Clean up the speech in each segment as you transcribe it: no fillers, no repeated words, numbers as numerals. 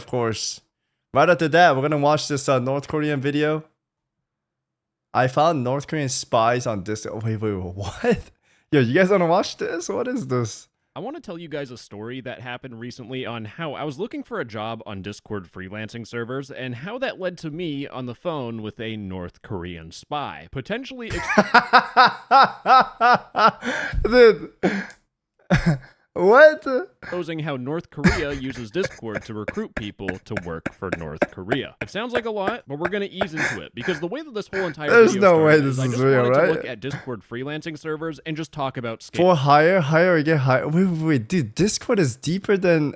of course. Right after that, we're gonna watch this North Korean video. I found North Korean spies on this. Oh, wait, what? Yo, you guys wanna watch this? What is this? I want to tell you guys a story that happened recently on how I was looking for a job on Discord freelancing servers and how that led to me on the phone with a North Korean spy, potentially Dude. What? exposing how North Korea uses Discord to recruit people to work for North Korea. It sounds like a lot, but we're going to ease into it because the way that this whole entire There's video no way started this I is just real, wanted right? to look at Discord freelancing servers and just talk about scams. For hire or get hired? Wait, dude, Discord is deeper than...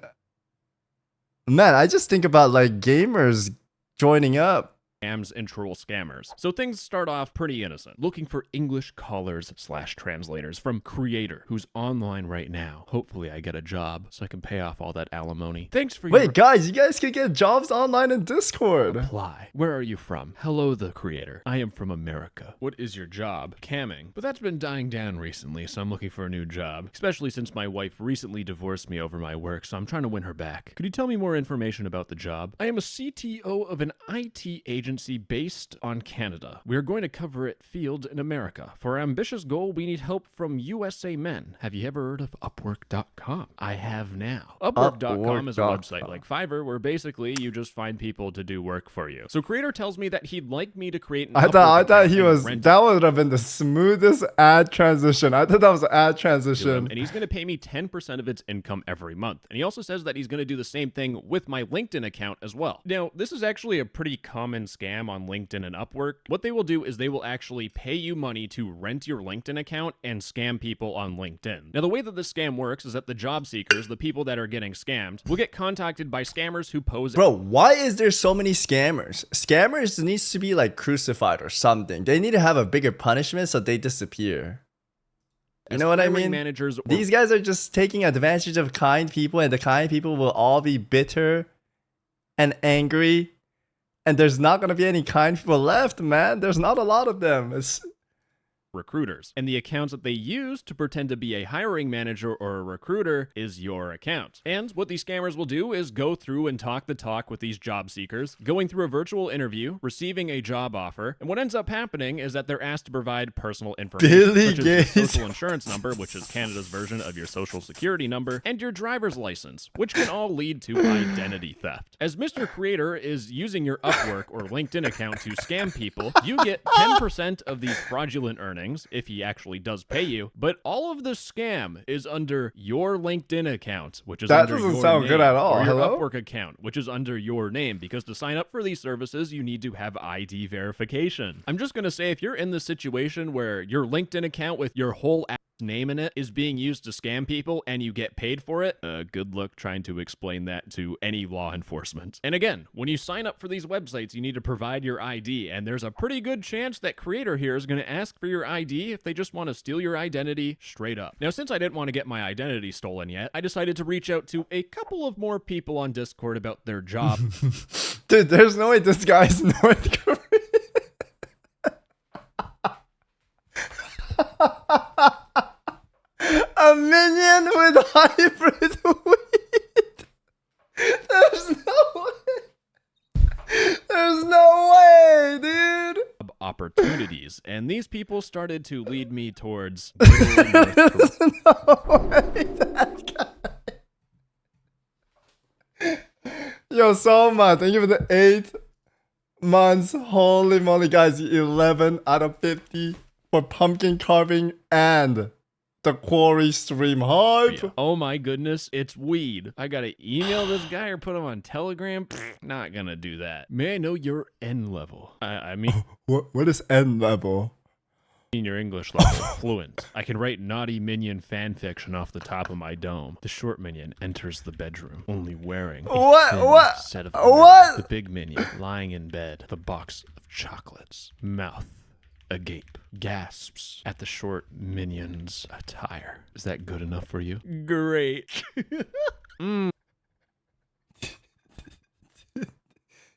Man, I just think about like gamers joining up. Scams and troll scammers. So things start off pretty innocent. Looking for English callers / translators from Creator, who's online right now. Hopefully I get a job so I can pay off all that alimony. Thanks for Wait, guys, you guys can get jobs online in Discord. Apply. Where are you from? Hello, the Creator. I am from America. What is your job? Camming. But that's been dying down recently, so I'm looking for a new job. Especially since my wife recently divorced me over my work, so I'm trying to win her back. Could you tell me more information about the job? I am a CTO of an IT agency based on Canada. We are going to cover it field in America. For our ambitious goal, we need help from USA men. Have you ever heard of Upwork.com? I have now. Upwork.com is a website like Fiverr where basically you just find people to do work for you. So Creator tells me that he'd like me to create an I thought he was, that would have been the smoothest ad transition. I thought that was an ad transition. And he's going to pay me 10% of its income every month. And he also says that he's going to do the same thing with my LinkedIn account as well. Now, this is actually a pretty common scam on LinkedIn and Upwork. What they will do is they will actually pay you money to rent your LinkedIn account and scam people on LinkedIn. Now, the way that this scam works is that the job seekers, the people that are getting scammed, will get contacted by scammers who pose... Bro, why is there so many scammers? Scammers needs to be like crucified or something. They need to have a bigger punishment so they disappear. You know what I mean? These guys are just taking advantage of kind people, and the kind people will all be bitter and angry. And there's not going to be any kind people left, man. There's not a lot of them. It's... recruiters. And the accounts that they use to pretend to be a hiring manager or a recruiter is your account. And what these scammers will do is go through and talk the talk with these job seekers, going through a virtual interview, receiving a job offer, and what ends up happening is that they're asked to provide personal information, such as your social insurance number, which is Canada's version of your social security number, and your driver's license, which can all lead to identity theft. As Mr. Creator is using your Upwork or LinkedIn account to scam people, you get 10% of these fraudulent earnings if he actually does pay you, but all of the scam is under your LinkedIn account, which is under your name. That doesn't sound good at all. Or your Upwork account, which is under your name, because to sign up for these services, you need to have ID verification. I'm just going to say, if you're in the situation where your LinkedIn account with your whole name in it is being used to scam people and you get paid for it, good luck trying to explain that to any law enforcement. And again, when you sign up for these websites, you need to provide your ID, and there's a pretty good chance that Creator here is going to ask for your ID if they just want to steal your identity straight up. Now, since I didn't want to get my identity stolen yet, I decided to reach out to a couple of more people on Discord about their job. Dude, there's no way this guy's North Korean. A minion with hybrid weed. There's no way. There's no way, dude. Opportunities, and these people started to lead me towards There's no way that guy. Yo, Soma, thank you for the 8 months. Holy moly, guys, 11 out of 50 for pumpkin carving and the quarry stream hype. Oh my goodness, it's weed. I gotta email this guy or put him on Telegram? Pfft, not gonna do that. May I know your N level? I mean... What is N level? In your English level, fluent. I can write naughty minion fanfiction off the top of my dome. The short minion enters the bedroom, only wearing a set of underwear. The big minion lying in bed, the box of chocolates, mouth agape, gasps at the short minion's attire. Is that good enough for you? Great.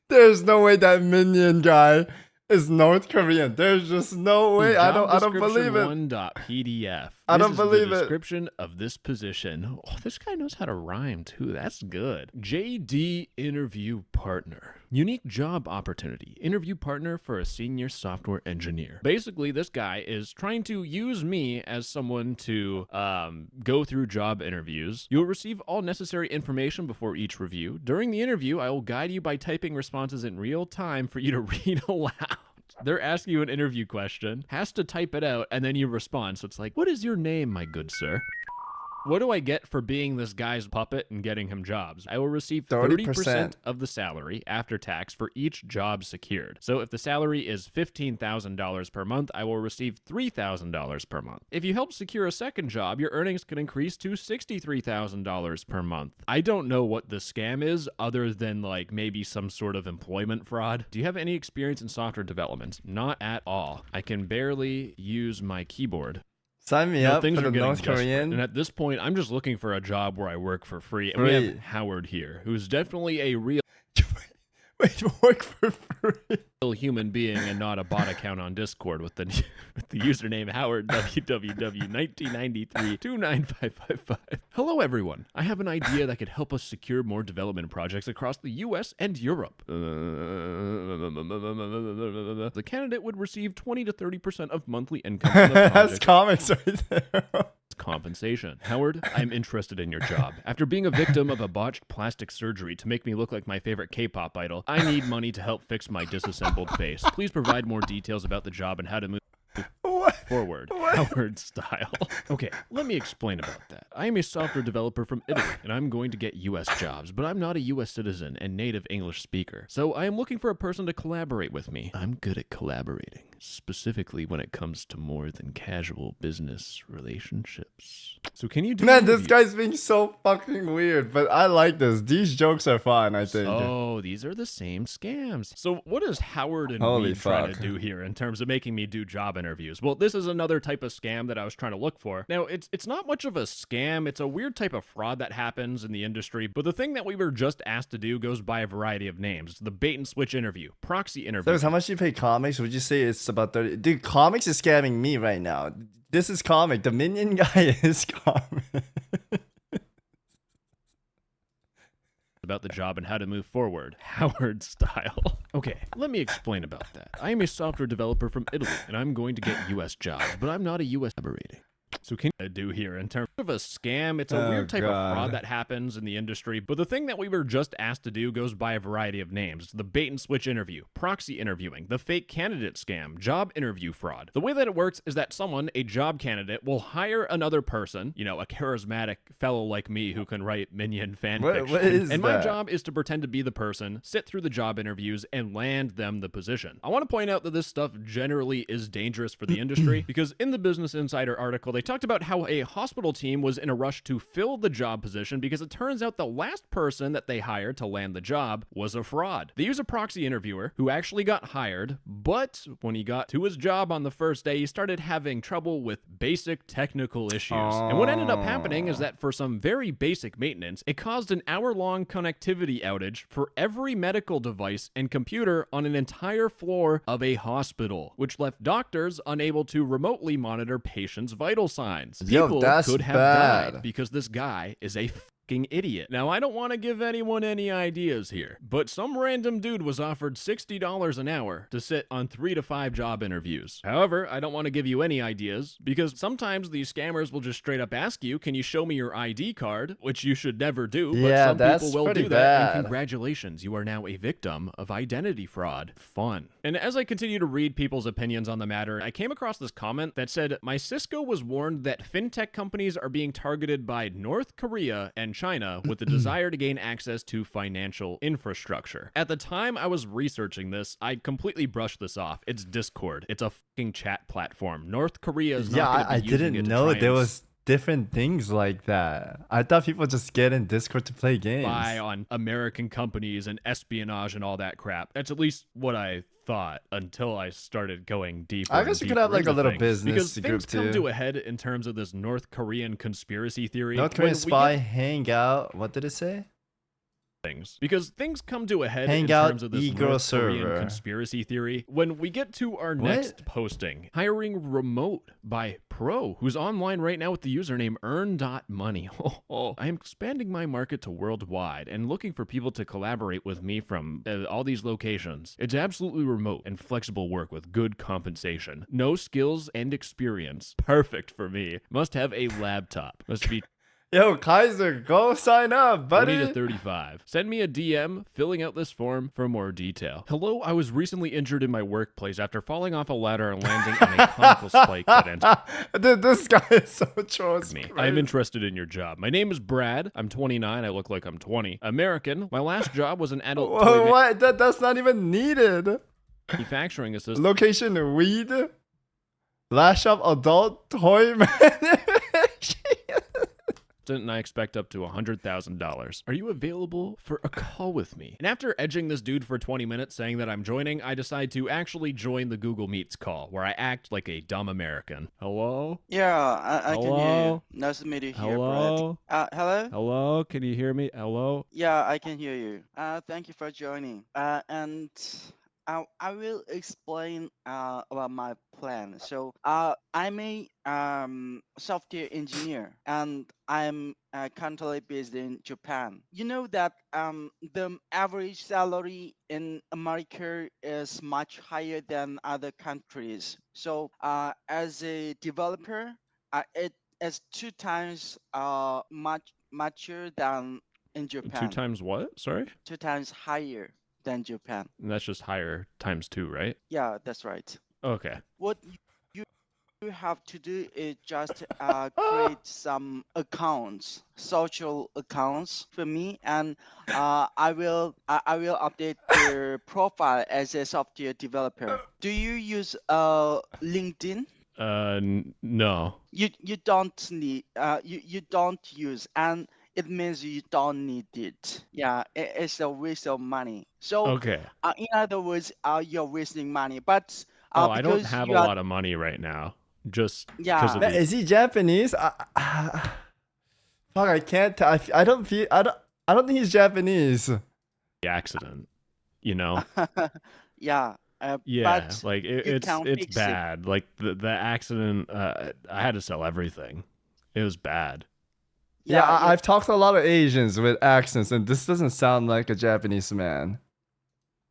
There's no way that minion guy is North Korean. There's just no way. I don't believe it. 1.pdf. I This don't is believe the it. description of this position. Oh, this guy knows how to rhyme too. That's good. JD interview partner. Unique job opportunity. Interview partner for a senior software engineer. Basically, this guy is trying to use me as someone to go through job interviews. You will receive all necessary information before each review. During the interview, I will guide you by typing responses in real time for you to read aloud. They're asking you an interview question, has to type it out, and then you respond. So it's like, what is your name, my good sir? What do I get for being this guy's puppet and getting him jobs? I will receive 30% of the salary after tax for each job secured. So if the salary is $15,000 per month, I will receive $3,000 per month. If you help secure a second job, your earnings can increase to $63,000 per month. I don't know what the scam is other than like maybe some sort of employment fraud. Do you have any experience in software development? Not at all. I can barely use my keyboard. Sign me up for the North desperate. Korean. And at this point, I'm just looking for a job where I work for free. And we have Howard here, who's definitely a real work for free. Human being and not a bot account on Discord with the username Howard www1993295555. Hello everyone. I have an idea that could help us secure more development projects across the US and Europe. The candidate would receive 20 to 30% of monthly income from the project. That's comments right there. Compensation. Howard, I'm interested in your job. After being a victim of a botched plastic surgery to make me look like my favorite K-pop idol, I need money to help fix my disassembled face. Please provide more details about the job and how to move forward. Howard style. Okay, let me explain about that. I am a software developer from Italy, and I'm going to get US jobs, but I'm not a US citizen and native English speaker. So I am looking for a person to collaborate with me. I'm good at collaborating, specifically when it comes to more than casual business relationships. So can you do Man, this guy's being so fucking weird, but I like this. These jokes are fun, I think. Oh, these are the same scams. So what is Howard and Holy me trying to do here in terms of making me do job interviews? Well, this is another type of scam that I was trying to look for. Now, it's not much of a scam. It's a weird type of fraud that happens in the industry. But the thing that we were just asked to do goes by a variety of names. It's the bait and switch interview, proxy interview. So how much do you pay comics? Would you say it's about 30? Dude, comics is scamming me right now. This is comic. The minion guy is comic. About the job and how to move forward. Howard style. Okay, let me explain about that. I am a software developer from Italy, and I'm going to get US jobs, but I'm not a US collaborating. So can you do here in terms of a scam? It's a weird type of fraud that happens in the industry. But the thing that we were just asked to do goes by a variety of names. It's the bait and switch interview, proxy interviewing, the fake candidate scam, job interview fraud. The way that it works is that someone, a job candidate, will hire another person, you know, a charismatic fellow like me who can write minion fan fiction. What is and that? my job is to pretend to be the person, sit through the job interviews, and land them the position. I want to point out that this stuff generally is dangerous for the industry because in the Business Insider article, they talked about how a hospital team was in a rush to fill the job position because it turns out the last person that they hired to land the job was a fraud. They use a proxy interviewer who actually got hired, but when he got to his job on the first day, he started having trouble with basic technical issues. And what ended up happening is that for some very basic maintenance, it caused an hour-long connectivity outage for every medical device and computer on an entire floor of a hospital, which left doctors unable to remotely monitor patients' vital signs. People could have died because this guy is a fucking idiot. Now, I don't want to give anyone any ideas here, but some random dude was offered $60 an hour to sit on 3 to 5 job interviews. However, I don't want to give you any ideas because sometimes these scammers will just straight up ask you, can you show me your ID card? Which you should never do, but some people will do that. And congratulations, you are now a victim of identity fraud. Fun. And as I continue to read people's opinions on the matter, I came across this comment that said, my Cisco was warned that fintech companies are being targeted by North Korea and China with the desire to gain access to financial infrastructure. At the time I was researching this, I completely brushed this off. It's Discord. It's a fucking chat platform. North Korea is not going to be using it to I didn't know there was different things like that. I thought people just get in Discord to play games. Spy on American companies and espionage and all that crap. That's at least what I thought until I started going deeper. I guess you could have like a little business group too. Because things come to a head in terms of this North Korean conspiracy theory. North Korean spy hang out. What did it say? things, because things come to a head in Hangout terms of this e-girl North Korean server. conspiracy theory when we get to our next posting. Hiring remote by Pro, who's online right now with the username earn.money. I am expanding my market to worldwide and looking for people to collaborate with me from all these locations. It's absolutely remote and flexible work with good compensation. No skills and experience. Perfect for me. Must have a laptop. Must be Yo, Kaiser, go sign up, 20 to buddy. 35. Send me a DM filling out this form for more detail. Hello, I was recently injured in my workplace after falling off a ladder and landing on a conical spike that entered Dude, this guy is so trolls me. I am interested in your job. My name is Brad. I'm 29. I look like I'm 20. American. My last job was an adult toy What? That's not even needed. manufacturing assistant. Location weed. Last shop adult toy manufacturing. And I expect up to $100,000. Are you available for a call with me? And after edging this dude for 20 minutes saying that I'm joining, I decide to actually join the Google Meets call, where I act like a dumb American. Hello? Yeah, I can hear you. Hello? Nice to meet you here, Hello? Brad. Hello? Hello? Can you hear me? Hello? Yeah, I can hear you. Thank you for joining. And I will explain about my plan. So, I'm a software engineer, and I'm currently based in Japan. You know that the average salary in America is much higher than other countries. So, as a developer, it is 2 times mucher than in 2 Japan. times what? Sorry? 2 times higher than Japan. And that's just higher times 2, right? Yeah, that's right. Okay. What you have to do is just create some accounts, social accounts for me, and I will update your profile as a software developer. Do you use LinkedIn? No. You don't need you don't use, and it means you don't need it. Yeah, it's a waste of money. So Okay. in other words, you're wasting money. But I don't because have a you are lot of money right now. Just because yeah of the Is he Japanese? Fuck, I can't. I don't feel. I don't think he's Japanese. accident, you know? yeah. Yeah, But like you it's can fix it. bad. Like the accident, I had to sell everything. It was bad. Yeah, I've talked to a lot of Asians with accents, and this doesn't sound like a Japanese man.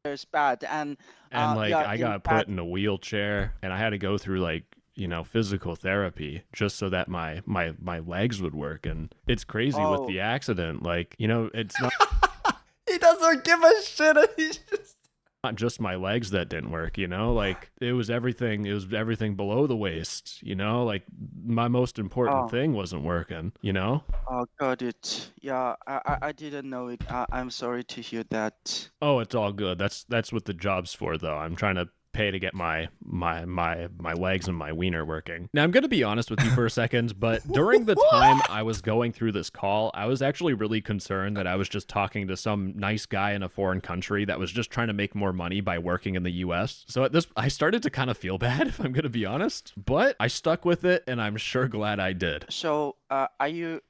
It's bad, and like yeah, I got put in a wheelchair, and I had to go through like physical therapy just so that my legs would work. And it's crazy with the accident. Like it's not. He doesn't give a shit. He's just. Not just my legs that didn't work, like it was everything below the waist, like my most important thing wasn't working, Oh, got it. Yeah, I didn't know it. I'm sorry to hear that. Oh, it's all good. That's what the job's for, though. I'm trying to pay to get my legs and my wiener working. Now, I'm going to be honest with you for a second, but during the time I was going through this call, I was actually really concerned that I was just talking to some nice guy in a foreign country that was just trying to make more money by working in the US. So I started to kind of feel bad, if I'm going to be honest, but I stuck with it, and I'm sure glad I did. So, are you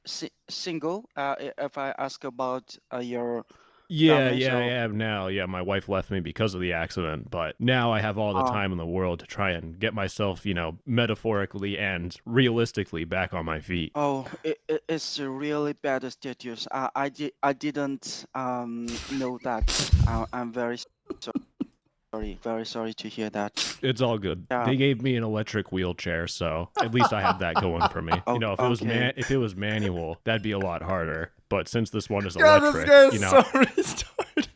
single? If I ask about your Yeah, I am now. Yeah, my wife left me because of the accident, but now I have all the time in the world to try and get myself, metaphorically and realistically back on my feet. Oh, it's a really bad status. I didn't know that. I'm very sorry to hear that. It's all good. Yeah. They gave me an electric wheelchair, so at least I had that going for me. If it was manual, that'd be a lot harder. But since this one is electric, this guy is so retarded.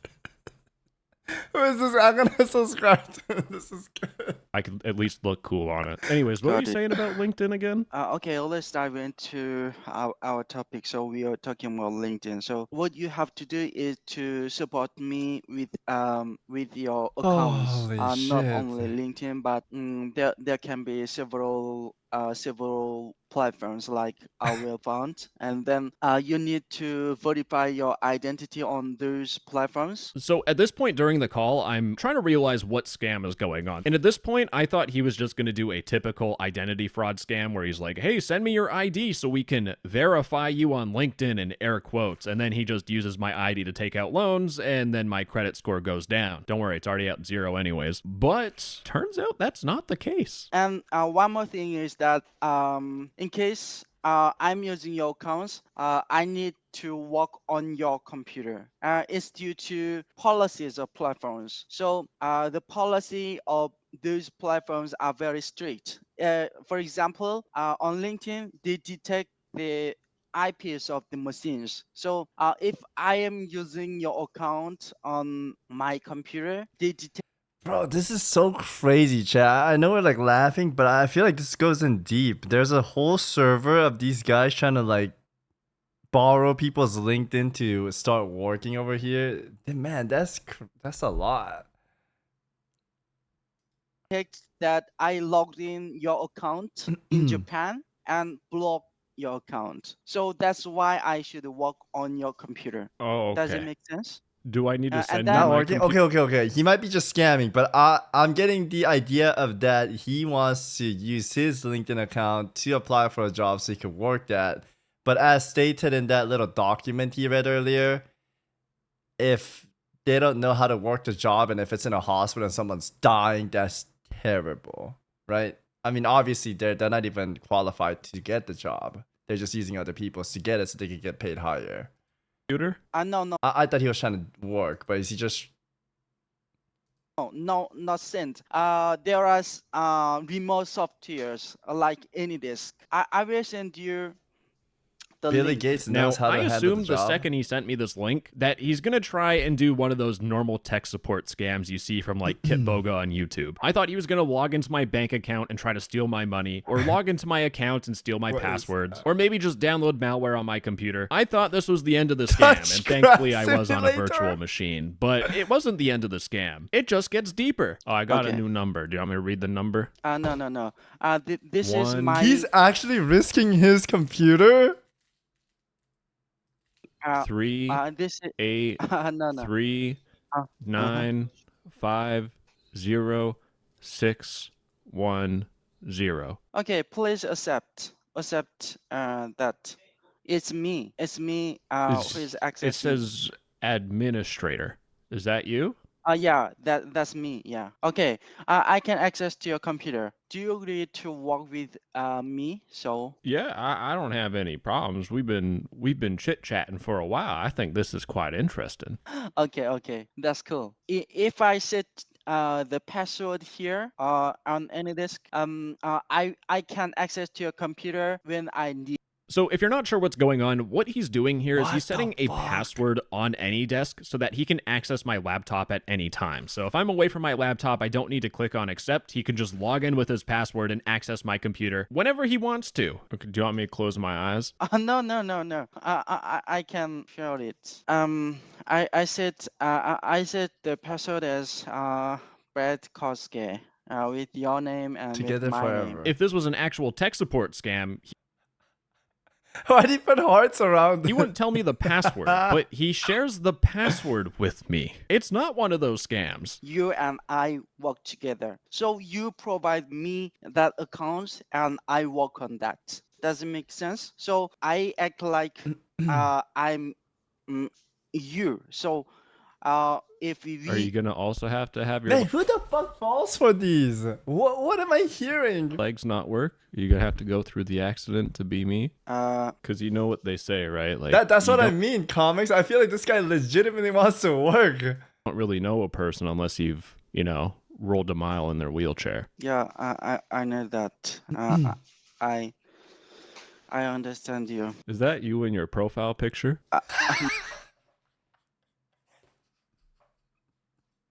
Who is this? I'm gonna subscribe to him. This is good. I could at least look cool on it. Anyways, what were you saying about LinkedIn again? Okay, let's dive into our topic. So we are talking about LinkedIn. So what you have to do is to support me with your accounts. Holy Not shit. only LinkedIn, but there can be several several platforms like our fund, and then you need to verify your identity on those platforms. So at this point during the call, I'm trying to realize what scam is going on. And at this point, I thought he was just going to do a typical identity fraud scam where he's like, hey, send me your ID so we can verify you on LinkedIn in air quotes. And then he just uses my ID to take out loans and then my credit score goes down. Don't worry, it's already at 0 anyways. But turns out that's not the case. And one more thing is that in case I'm using your accounts, I need to work on your computer. It's due to policies of platforms. So the policy of those platforms are very strict. For example, on LinkedIn, they detect the IPs of the machines. So if I am using your account on my computer, they detect. Bro, this is so crazy, chat. I know we're like laughing, but I feel like this goes in deep. There's a whole server of these guys trying to like borrow people's LinkedIn to start working over here. Man, that's a lot. That I logged in your account in Japan and block your account. So that's why I should work on your computer. Oh, okay. Does it make sense? Do I need to send you Not my working? Okay. He might be just scamming, but I'm getting the idea of that he wants to use his LinkedIn account to apply for a job so he could work that. But as stated in that little document he read earlier, if they don't know how to work the job and if it's in a hospital and someone's dying, that's terrible, right? I mean, obviously they're not even qualified to get the job. They're just using other people's to get it so they can get paid higher. Computer? No. I thought he was trying to work, but is he just... No, not sent. There are remote softwares like AnyDesk. I will send you the Billy link. Gates Now, knows how to I handle the assumed the job. second he sent me this link that he's going to try and do one of those normal tech support scams you see from like Kitboga on YouTube. I thought he was going to log into my bank account and try to steal my money, or log into my account and steal my passwords, or maybe just download malware on my computer. I thought this was the end of the scam, and thankfully I was on a virtual machine. But it wasn't the end of the scam. It just gets deeper. Oh, I got a new number. Do you want me to read the number? No. This is One. my... He's actually risking his computer? 3 this is... 8 no. 3 9 5 0 6 1 0. Okay, please accept that it's me. It's me who is accessing. It says administrator. Is that you? Yeah, that's me. Yeah. Okay. I can access to your computer. Do you agree to work with me? So. Yeah, I don't have any problems. We've been chit-chatting for a while. I think this is quite interesting. Okay. That's cool. If I set the password here on AnyDesk, I can access to your computer when I need. So if you're not sure what's going on, what he's doing here is he's setting a fuck? password on AnyDesk so that he can access my laptop at any time. So if I'm away from my laptop, I don't need to click on accept. He can just log in with his password and access my computer whenever he wants to. Okay, do you want me to close my eyes? No. I can feel it. I said the password as Brad Koske with your name and Together with my forever. name. If this was an actual tech support scam, Why do you put hearts around he it? wouldn't tell me the password, but he shares the password with me. It's not one of those scams. You and I work together. So you provide me that account and I work on that. Does it make sense? So I act like I'm you. So if we... Are you gonna also have to have your Man, who the fuck falls for these? What am I hearing? legs not work? Are you gonna have to go through the accident to be me? Uh, Because you know what they say, right? Like That's you what I don't- mean, comics. I feel like this guy legitimately wants to work. don't really know a person unless you've, rolled a mile in their wheelchair. yeah, I know that. I understand you. Is that you in your profile picture?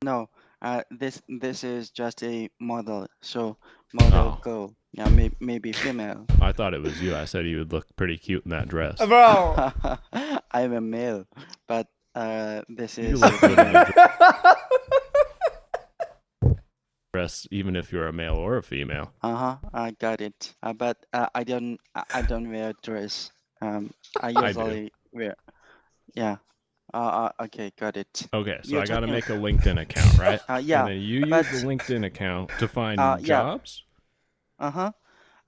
No, this is just a model. So model Oh. girl. Yeah, maybe female. I thought it was you. I said you would look pretty cute in that dress. Bro. I'm a male, but this You is... look good in a dress access even if you're a male or a female. I got it. But I don't wear dress. I I do. usually wear. Yeah. Okay, got it. Okay, so You're I got to talking. make a LinkedIn account, right? Yeah, And then you use but the LinkedIn account to find yeah. jobs? Uh-huh.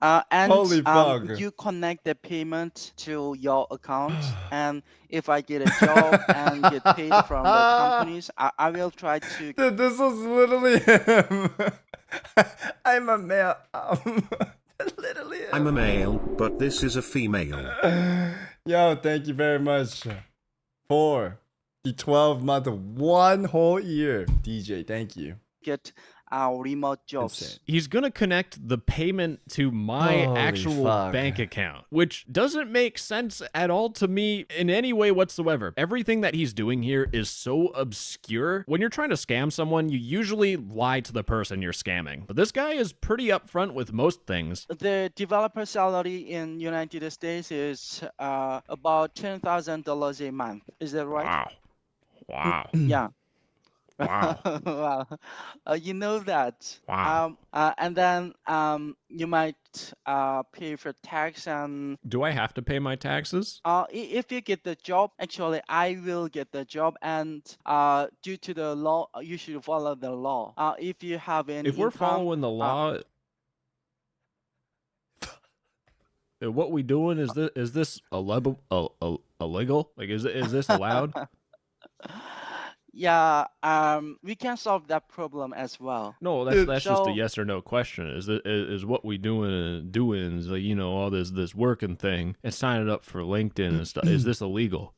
Holy And fuck. you connect the payment to your account, and if I get a job and get paid from the companies, I will try to. Dude, this was literally him. I'm a male. Literally him. I'm a male, but this is a female. Yo, thank you very much for the 12-month, 1 whole year, DJ. Thank you. Get remote jobs. Insane. He's going to connect the payment to my Holy actual fuck. bank account, which doesn't make sense at all to me in any way whatsoever. Everything that he's doing here is so obscure. When you're trying to scam someone, you usually lie to the person you're scamming. But this guy is pretty upfront with most things. The developer salary in United States is about $10,000 a month. Is that right? Wow. Wow. Yeah. Wow. Well, you know that. Wow. And then you might pay for tax, and Do I have to pay my taxes? if you get the job, actually I will get the job, and due to the law, you should follow the law. If you have any If we're income, following the law, what we doing is this illegal? Like is this allowed? yeah, we can solve that problem as well. No, that's just a So- yes or no question. Is what we doing is like, you know, all this working thing and signing up for LinkedIn and stuff. Is this illegal?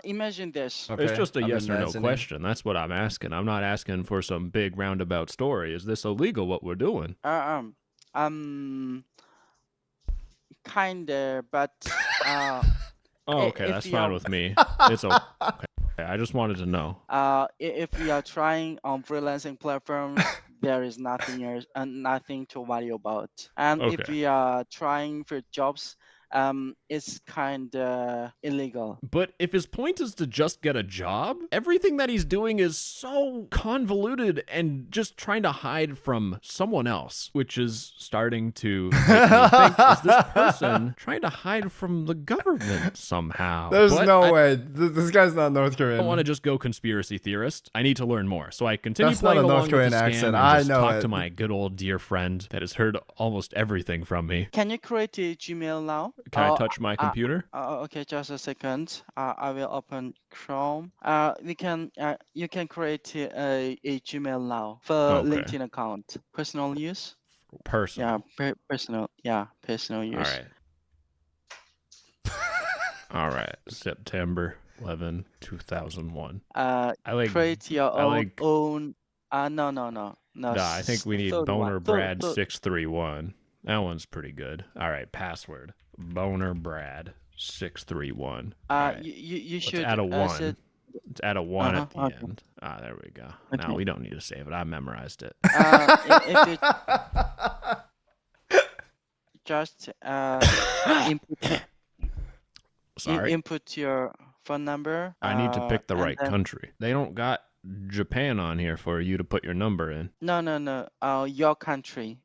Imagine this. Okay, It's just a I'm yes or no imagining. question. That's what I'm asking. I'm not asking for some big roundabout story. Is this illegal what we're doing? Kinda, but Oh, okay, if that's you fine are- with me. It's okay. I just wanted to know. if we are trying on freelancing platforms, there is nothing else and nothing to worry about. And if Okay. we are trying for jobs, it's kinda illegal. But if his point is to just get a job, everything that he's doing is so convoluted and just trying to hide from someone else, which is starting to make me think, is this person trying to hide from the government somehow? There's But no I way. This guy's not North Korean. don't want to just go conspiracy theorist. I need to learn more. So I continue That's not playing a North along with Korean the scam accent. and I just know talk it. to my good old dear friend that has heard almost everything from me. Can you create a Gmail now? Can I touch my computer? Okay, just a second. I will open Chrome. You can create a Gmail now for Okay. LinkedIn account. Personal use? Personal. Yeah, personal. Yeah, personal use. All right. All right. September 11, 2001. I like. Create your I like- own. No. Nah, I think we need third one. Boner Brad Third- 631. That one's pretty good. All right. Password. Boner Brad 631. All right. You Let's should add a one. set, Let's add a one at the okay. end. Ah, there we go. Okay. Now we don't need to save it. I memorized it. if you just Sorry. input your phone number. I need to pick the and right then- country. They don't got Japan on here for you to put your number in. No. Your country.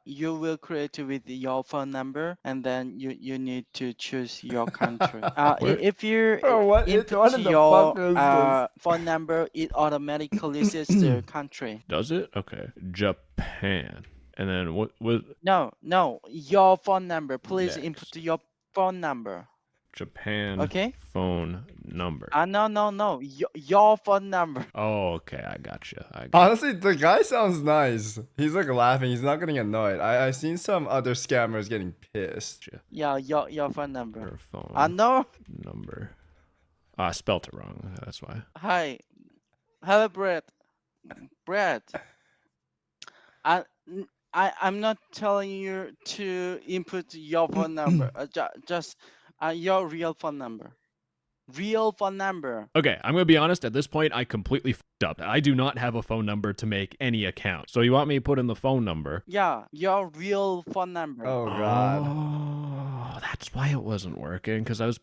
You will create with your phone number, and then you need to choose your country. Where? If you Bro, what input the your fuck is this? phone number, it automatically says the country. Does it? Okay. Japan. And then what? No, your phone number. Please Next. input your phone number. Japan Okay. phone number. No. Your phone number. Oh, okay. I gotcha. Honestly, the guy sounds nice. He's like laughing. He's not getting annoyed. I've seen some other scammers getting pissed. Yeah, your phone number. Your phone No. number. I spelt it wrong. That's why. Hi. Hello, Brad. Brad. I'm not telling you to input your phone number. Just your real phone number. Real phone number. Okay, I'm gonna be honest. At this point, I completely fucked up. I do not have a phone number to make any account. So you want me to put in the phone number? Yeah, your real phone number. Oh god. Oh, that's why it wasn't working. Because I was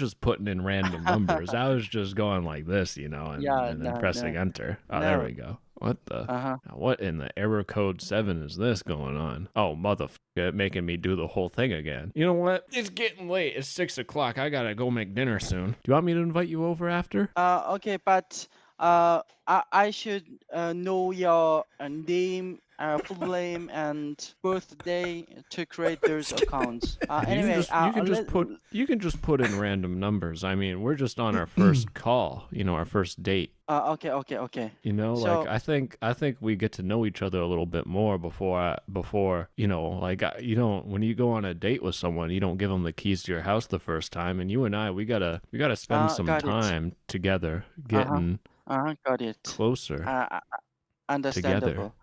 just putting in random numbers. I was just going like this, you know, and then no, pressing no. enter. Oh, there No. we go. What the? Uh-huh. What in the error code 7 is this going on? Oh, motherfucker, making me do the whole thing again. You know what? It's getting late. It's 6 o'clock. I gotta go make dinner soon. Do you want me to invite you over after? Okay, but I should know your name, full name, and birthday to create those accounts. Anyway, You can just put in random numbers. I mean, we're just on our first call, our first date. Okay. Like So, I think we get to know each other a little bit more before you don't when you go on a date with someone, you don't give them the keys to your house the first time. And you and I, we gotta spend some got it. time together, Uh-huh. getting Got it. closer together. Understandable.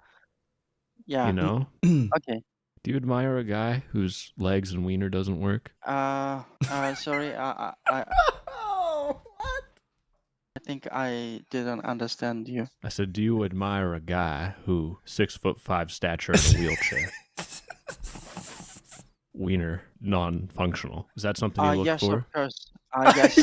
You Yeah. know? Okay. Do you admire a guy whose legs and wiener doesn't work? Sorry. I think I didn't understand you. I said, do you admire a guy who 6'5" stature in a wheelchair? Wiener non-functional. Is that something you look Yes, for? of course. Yes,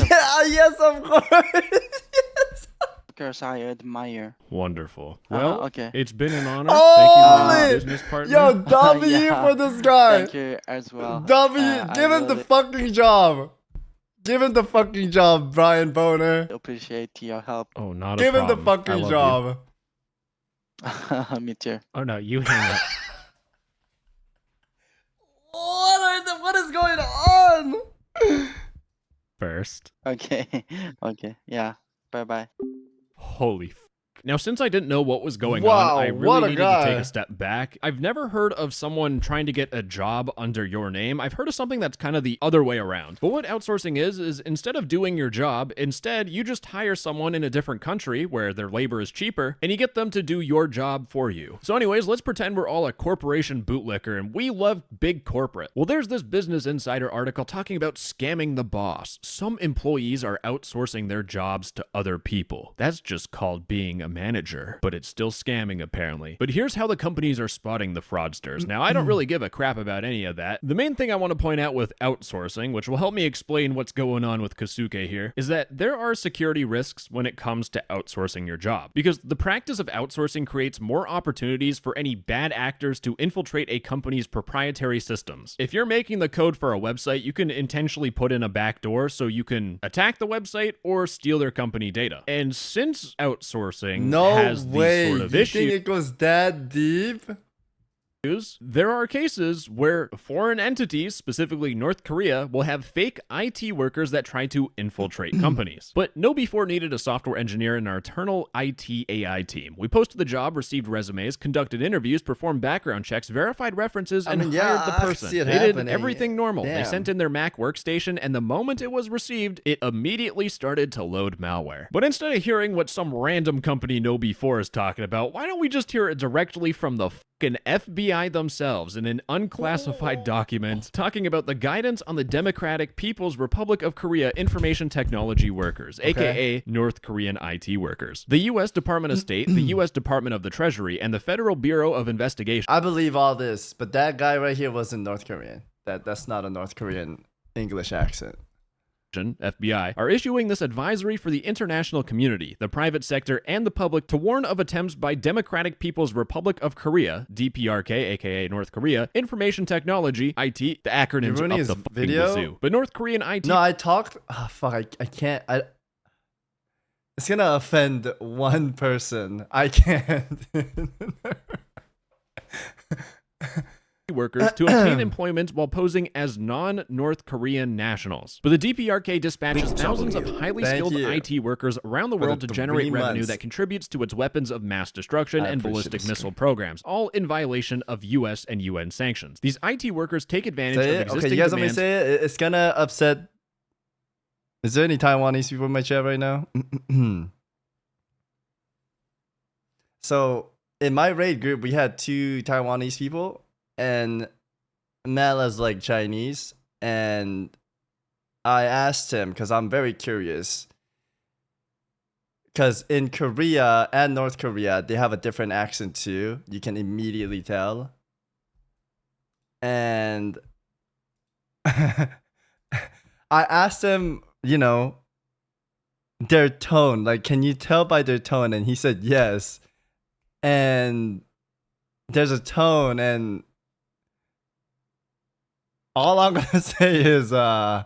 Yes, of course. of course, I admire. Wonderful. Well, Okay. it's been an honor. Thank you, my Holy! business partner. Yo, W Yeah. for this guy. Thank you as well. W, I give him the really fucking job. Give him the fucking job, Brian Boner. appreciate your help. Oh, not Give a him the problem. fucking I love you. job. Me too. Oh no, you hang up. What is going on? First. Okay. Okay. Yeah. Bye. Holy f. Now, since I didn't know what was going Wow, on, I what a really needed to take guy. a step back. I've never heard of someone trying to get a job under your name. I've heard of something that's kind of the other way around. But what outsourcing is instead of doing your job, instead you just hire someone in a different country where their labor is cheaper, and you get them to do your job for you. So anyways, let's pretend we're all a corporation bootlicker and we love big corporate. Well, there's this Business Insider article talking about scamming the boss. Some employees are outsourcing their jobs to other people. That's just called being a manager, but it's still scamming apparently. But here's how the companies are spotting the fraudsters. Now, I don't really give a crap about any of that. The main thing I want to point out with outsourcing, which will help me explain what's going on with Kasuke here, is that there are security risks when it comes to outsourcing your job. Because the practice of outsourcing creates more opportunities for any bad actors to infiltrate a company's proprietary systems. If you're making the code for a website, you can intentionally put in a backdoor so you can attack the website or steal their company data. And since outsourcing No has way. these sort of You think issues, it goes that deep? there are cases where foreign entities, specifically North Korea, will have fake IT workers that try to infiltrate companies. But KnowBe4 needed a software engineer in our internal IT AI team. We posted the job, received resumes, conducted interviews, performed background checks, verified references, and hired the I person. see it They did happening. everything normal. They Damn. sent in their Mac workstation, and the moment it was received, it immediately started to load malware. But instead of hearing what some random company KnowBe4 is talking about, why don't we just hear it directly from the fucking FBI themselves in an unclassified document talking about the guidance on the Democratic People's Republic of Korea information technology workers, aka North Korean IT workers. The U.S. Department of State, the U.S. Department of the Treasury, and the Federal Bureau of Investigation. I believe all this, but that guy right here wasn't North Korean. That's not a North Korean English accent. FBI, are issuing this advisory for the international community, the private sector, and the public to warn of attempts by Democratic People's Republic of Korea, DPRK, aka North Korea, Information Technology, IT, the acronyms You're ruining of the his fucking video? wazoo. But North Korean IT No, I talked. Oh, fuck, I can't. It's gonna offend one person. I can't. workers to obtain employment while posing as non-North Korean nationals. But the DPRK dispatches thousands of highly Thank skilled you IT workers around the for world the to generate 3 revenue months. that contributes to its weapons of mass destruction I and appreciate ballistic this. missile programs, all in violation of US and UN sanctions. These IT workers take advantage of Say it. existing Okay, you guys want me to demands. say it? It's gonna upset. Is there any Taiwanese people in my chat right now? So in my raid group, we had 2 Taiwanese people, and Mala's like Chinese, and I asked him because I'm very curious. Because in Korea and North Korea, they have a different accent too. You can immediately tell. And I asked them, their tone. Like, can you tell by their tone? And he said yes. and there's a tone, and all I'm gonna say is the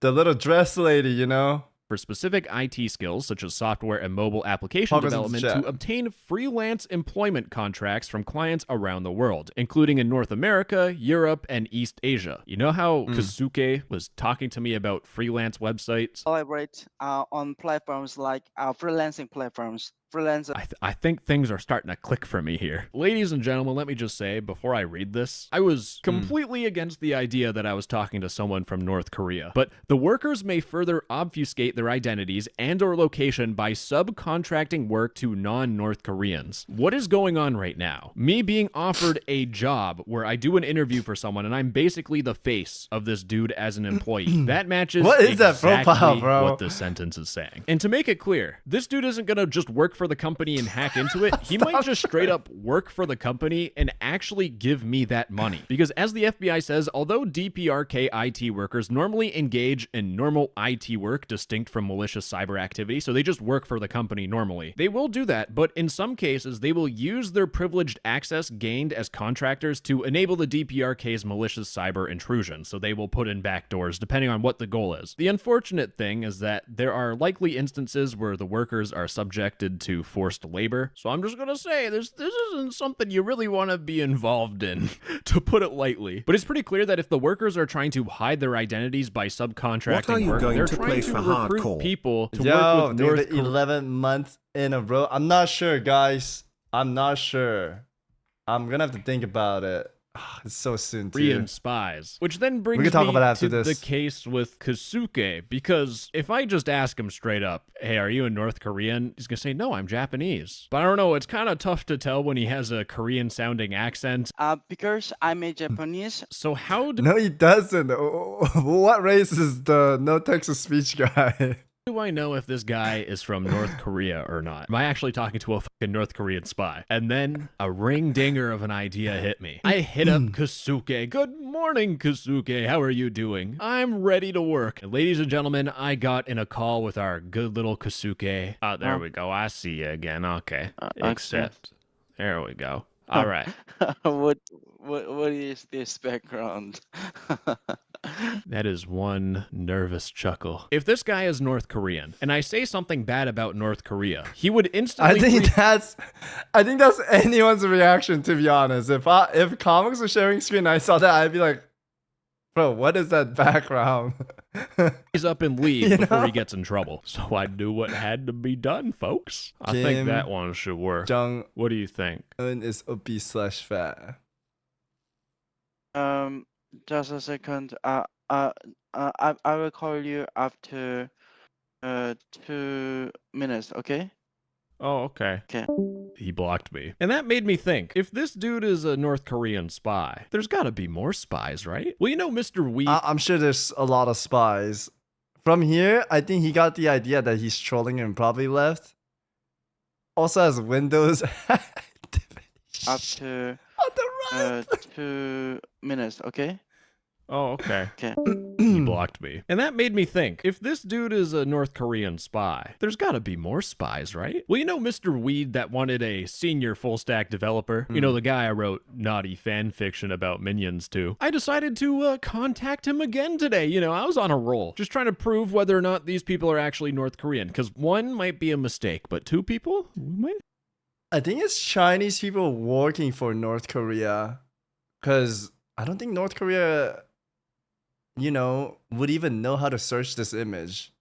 little dress lady, you know? For specific IT skills such as software and mobile application Welcome to the development chat. to obtain freelance employment contracts from clients around the world, including in North America, Europe, and East Asia. You know how Kazuke was talking to me about freelance websites? Collaborate on platforms like freelancing platforms. Freelancer. I think things are starting to click for me here. Ladies and gentlemen, let me just say, before I read this, I was completely against the idea that I was talking to someone from North Korea. But the workers may further obfuscate their identities and or location by subcontracting work to non-North Koreans. What is going on right now? Me being offered a job where I do an interview for someone and I'm basically the face of this dude as an employee. That matches What is that exactly profile, bro? what this sentence is saying. And to make it clear, this dude isn't gonna just work for the company and hack into it. He might just straight up work for the company and actually give me that money. Because as the FBI says, although DPRK IT workers normally engage in normal IT work distinct from malicious cyber activity, so they just work for the company normally, they will do that, but in some cases, they will use their privileged access gained as contractors to enable the DPRK's malicious cyber intrusion, so they will put in backdoors depending on what the goal is. The unfortunate thing is that there are likely instances where the workers are subjected to forced labor. So I'm just gonna say this isn't something you really want to be involved in, to put it lightly. But it's pretty clear that if the workers are trying to hide their identities by subcontracting work, they're trying to recruit people to work with North Korea. 11 months in a row. I'm not sure, guys. I'm not sure. I'm gonna have to think about it. It's so soon, too. Korean spies. Which then brings can talk me about after to this. the case with Kazuke, because if I just ask him straight up, hey, are you a North Korean? He's gonna say, no, I'm Japanese. But I don't know, it's kind of tough to tell when he has a Korean-sounding accent. Because I'm a Japanese. So how do No, he doesn't. What race is the no text-to-speech guy? I know if this guy is from North Korea or not? Am I actually talking to a fucking North Korean spy? And then a ring dinger of an idea hit me. I hit up Kazuke. Good morning, Kazuke. How are you doing? I'm ready to work. And ladies and gentlemen, I got in a call with our good little Kazuke. Oh, there we go. I see you again. Okay. Accept. There we go. All right. What is this background? That is one nervous chuckle. If this guy is North Korean, and I say something bad about North Korea, he would instantly... I think that's anyone's reaction, to be honest. If comics were sharing screen, I saw that, I'd be like, bro, what is that background? He's up and leave before he gets in trouble. So I do what had to be done, folks. I think that one should work. What do you think? Is obese/fat. Just a second. I will call you after 2 minutes, okay? Oh, okay. Okay. He blocked me. And that made me think, if this dude is a North Korean spy, there's gotta be more spies, right? Well, you know Mr. Wee... I'm sure there's a lot of spies. From here, I think he got the idea that he's trolling and probably left. Also has Windows After on the right. 2 minutes, okay? Oh, okay. Okay. He blocked me. And that made me think, if this dude is a North Korean spy, there's gotta be more spies, right? Well, you know Mr. Weed that wanted a senior full-stack developer? You know, the guy I wrote naughty fan fiction about Minions to. I decided to contact him again today. You know, I was on a roll. Just trying to prove whether or not these people are actually North Korean. Because one might be a mistake, but two people? I think it's Chinese people working for North Korea. Because I don't think North Korea... would even know how to search this image.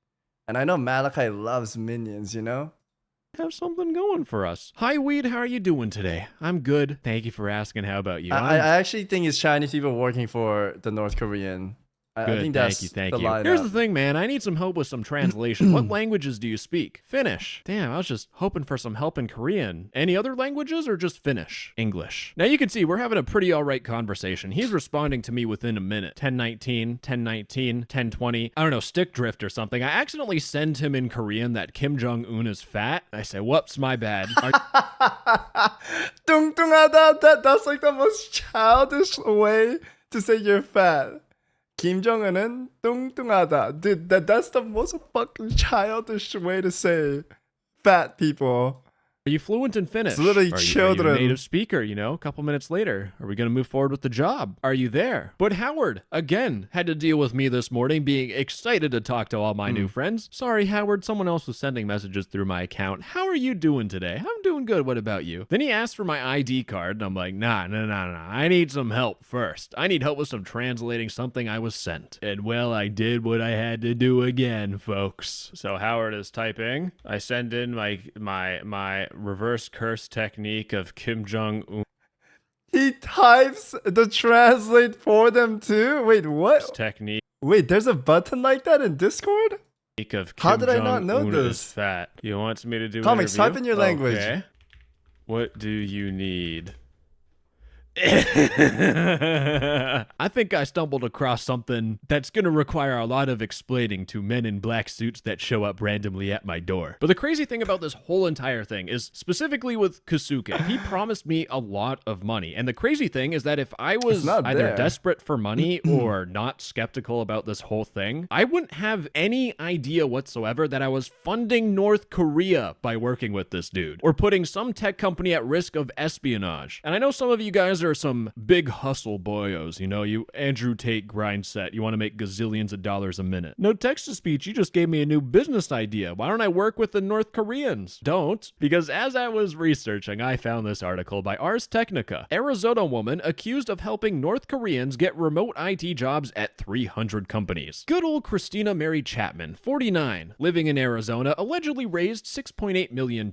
And I know Malachi loves Minions, Have something going for us. Hi, Weed, how are you doing today? I'm good. Thank you for asking. How about you? I actually think it's Chinese people working for the North Korean. I think that's thank the you. lineup. Here's the thing, man. I need some help with some translation. What languages do you speak? Finnish. Damn, I was just hoping for some help in Korean. Any other languages or just Finnish? English. Now you can see we're having a pretty alright conversation. He's responding to me within a minute. 10:19, 10:19, 10:20. I don't know, stick drift or something. I accidentally send him in Korean that Kim Jong-un is fat. I say, whoops, my bad. 뚱뚱하다. That's like the most childish way to say you're fat. Kim Jong-un은 뚱뚱하다. Dude, that's the most fucking childish way to say fat people. Are Are you fluent in Finnish? It's literally Are you children. a native speaker, you know? A couple minutes later, are we going to move forward with the job? Are you there? But Howard, again, had to deal with me this morning being excited to talk to all my new friends. Sorry, Howard, someone else was sending messages through my account. How are you doing today? I'm doing good. What about you? Then he asked for my ID card, and I'm like, nah. I need some help first. I need help with some translating something I was sent. And well, I did what I had to do again, folks. So Howard is typing. I send in my reverse curse technique of Kim Jong-un He types the translate for them too? Wait, what? technique Wait, there's a button like that in Discord? of How Kim did I not know Jong-un this? is fat. You want me to do Comics, interview? type in your language. Okay. What do you need? I think I stumbled across something that's going to require a lot of explaining to men in black suits that show up randomly at my door. But the crazy thing about this whole entire thing is specifically with Kosuke, he promised me a lot of money. And the crazy thing is that if I was either there. desperate for money or not skeptical about this whole thing, I wouldn't have any idea whatsoever that I was funding North Korea by working with this dude or putting some tech company at risk of espionage. And I know some of you guys are some big hustle boyos, you know, you Andrew Tate grind set. You want to make gazillions of dollars a minute. No text-to-speech, you just gave me a new business idea. Why don't I work with the North Koreans? Don't, because as I was researching, I found this article by Ars Technica. Arizona woman accused of helping North Koreans get remote IT jobs at 300 companies. Good old Christina Mary Chapman, 49, living in Arizona, allegedly raised $6.8 million,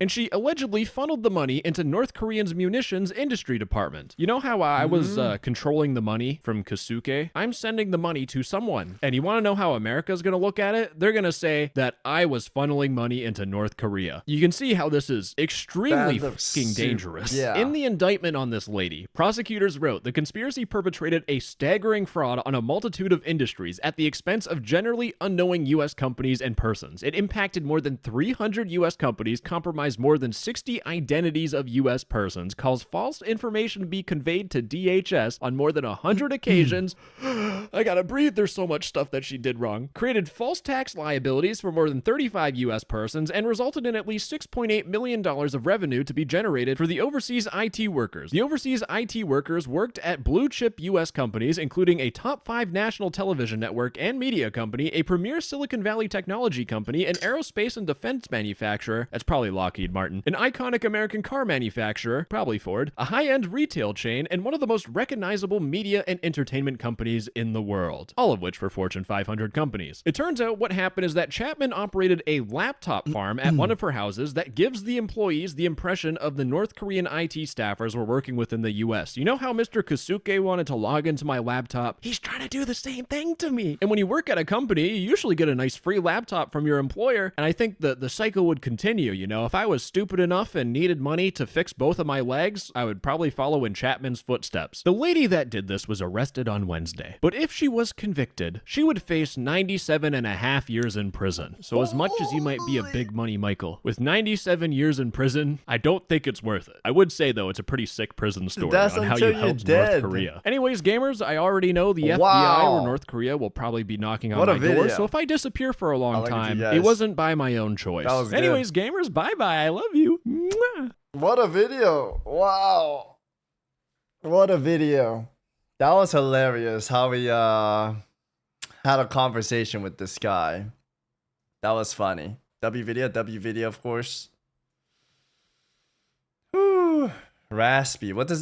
and she allegedly funneled the money into North Korean's munitions industry department. You know how I was controlling the money from Kosuke? I'm sending the money to someone. And you want to know how America's going to look at it? They're going to say that I was funneling money into North Korea. You can see how this is extremely fucking dangerous. Yeah. In the indictment on this lady, prosecutors wrote the conspiracy perpetrated a staggering fraud on a multitude of industries at the expense of generally unknowing U.S. companies and persons. It impacted more than 300 U.S. companies, compromised more than 60 identities of U.S. persons, caused false information be conveyed to DHS on more than 100 occasions. I gotta breathe, there's so much stuff that she did wrong. Created false tax liabilities for more than 35 U.S. persons and resulted in at least $6.8 million of revenue to be generated for the overseas IT workers. The overseas IT workers worked at blue chip U.S. companies, including a top 5 national television network and media company, a premier Silicon Valley technology company, an aerospace and defense manufacturer, that's probably Lockheed Martin, an iconic American car manufacturer, probably Ford, a high-end retail chain, and one of the most recognizable media and entertainment companies in the world, all of which were Fortune 500 companies. It turns out what happened is that Chapman operated a laptop farm at one of her houses that gives the employees the impression of the North Korean IT staffers were working within the US. You know how Mr. Kosuke wanted to log into my laptop? He's trying to do the same thing to me. And when you work at a company, you usually get a nice free laptop from your employer, and I think the cycle would continue, you know? If I was stupid enough and needed money to fix both of my legs, I would probably follow in Chapman's footsteps. The lady that did this was arrested on Wednesday, but if she was convicted, she would face 97.5 years in prison. So as much as you might be a big money Michael, with 97 years in prison, I don't think it's worth it. I would say though, it's a pretty sick prison story That's on how until you you're helped dead. North Korea. Anyways, gamers, I already know the FBI Wow. or North Korea will probably be knocking on What a my door, video. so if I disappear for a long like it, you time, guys. it wasn't by my own choice. That was good. Anyways, gamers, bye-bye. I love you. Mwah. What a video. Wow. What a video. That was hilarious how we had a conversation with this guy. That was funny. W video, of course. Whew. Raspy. What does